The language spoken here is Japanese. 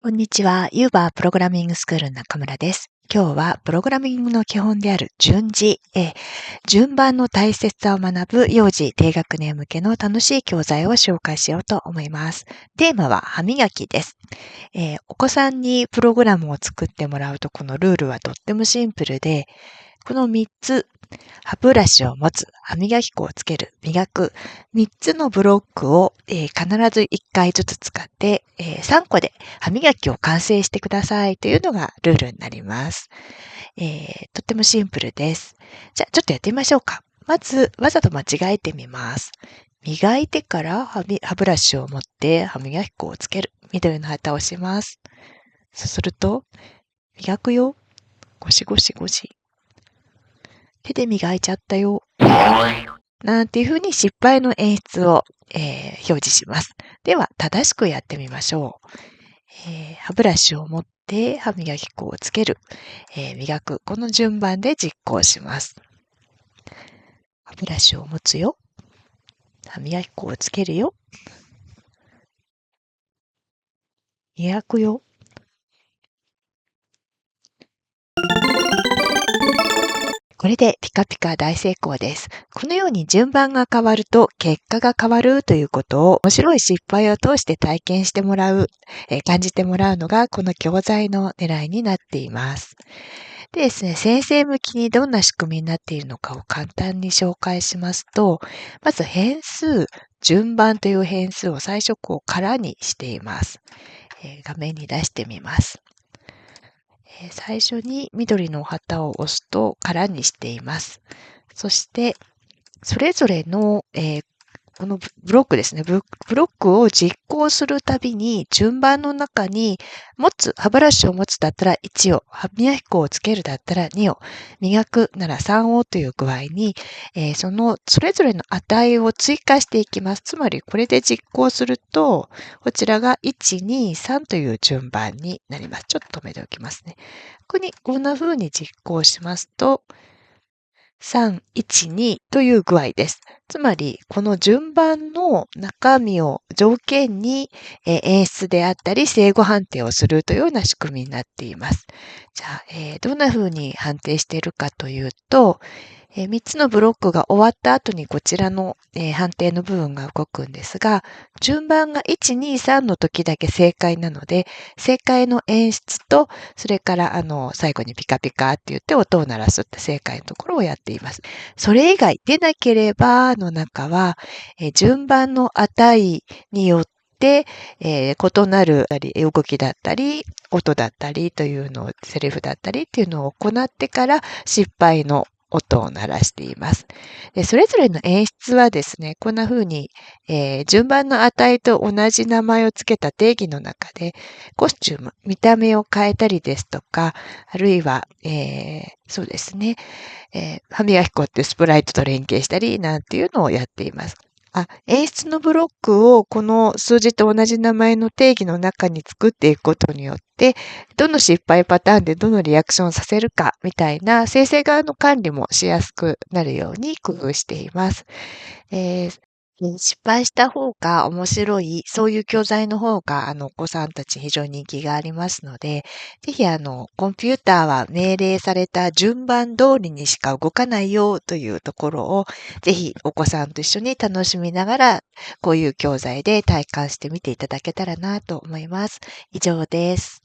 こんにちは。ユーバープログラミングスクールの中村です。今日はプログラミングの基本である順次、順番の大切さを学ぶ幼児低学年向けの楽しい教材を紹介しようと思います。テーマは歯磨きです。お子さんにプログラムを作ってもらうとこのルールはとってもシンプルで、この3つ、歯ブラシを持つ、歯磨き粉をつける、磨く、3つのブロックを、必ず1回ずつ使って、3個で歯磨きを完成してくださいというのがルールになります。とってもシンプルです。じゃあちょっとやってみましょうか。まず、わざと間違えてみます。磨いてから歯ブラシを持って歯磨き粉をつける。緑の旗を押します。そうすると、磨くよ。ゴシゴシゴシ。手で磨いちゃったよ。なんていう風に失敗の演出を、表示します。では、正しくやってみましょう。歯ブラシを持って歯磨き粉をつける、磨く。この順番で実行します。歯ブラシを持つよ。歯磨き粉をつけるよ。磨くよ。これでピカピカ大成功です。このように順番が変わると結果が変わるということを面白い失敗を通して体験してもらう、感じてもらうのがこの教材の狙いになっています。でですね、先生向きにどんな仕組みになっているのかを簡単に紹介しますと、まず変数、順番という変数を最初空にしています。画面に出してみます。最初に緑の旗を押すと空にしています。そして、それぞれの、このブロックですね。ブロックを実行するたびに順番の中に歯ブラシを持つだったら1を、歯磨き粉をつけるだったら2を、磨くなら3をという具合に、それぞれの値を追加していきます。つまりこれで実行すると、こちらが1、2、3という順番になります。ちょっと止めておきますね。こんな風に実行しますと、3、1、2という具合です。つまり、この順番の中身を条件に演出であったり、正誤判定をするというような仕組みになっています。じゃあ、どんな風に判定しているかというと、3つのブロックが終わった後にこちらの、判定の部分が動くんですが、順番が1、2、3の時だけ正解なので、正解の演出と、それから最後にピカピカって言って音を鳴らすって正解のところをやっています。それ以外出なければの中は、順番の値によって、異なる動きだったり、音だったりというのを、セリフだったりっていうのを行ってから失敗の音を鳴らしています。でそれぞれの演出はですね、こんな風に、順番の値と同じ名前を付けた定義の中で、コスチューム、見た目を変えたりですとか、あるいは、そうですね、歯磨き粉ってスプライトと連携したりなんていうのをやっています。演出のブロックをこの数字と同じ名前の定義の中に作っていくことによって、どの失敗パターンでどのリアクションをさせるかみたいな生成側の管理もしやすくなるように工夫しています。えー失敗した方が面白い、そういう教材の方が、お子さんたち非常に人気がありますので、ぜひ、コンピューターは命令された順番通りにしか動かないよというところを、ぜひお子さんと一緒に楽しみながら、こういう教材で体感してみていただけたらなと思います。以上です。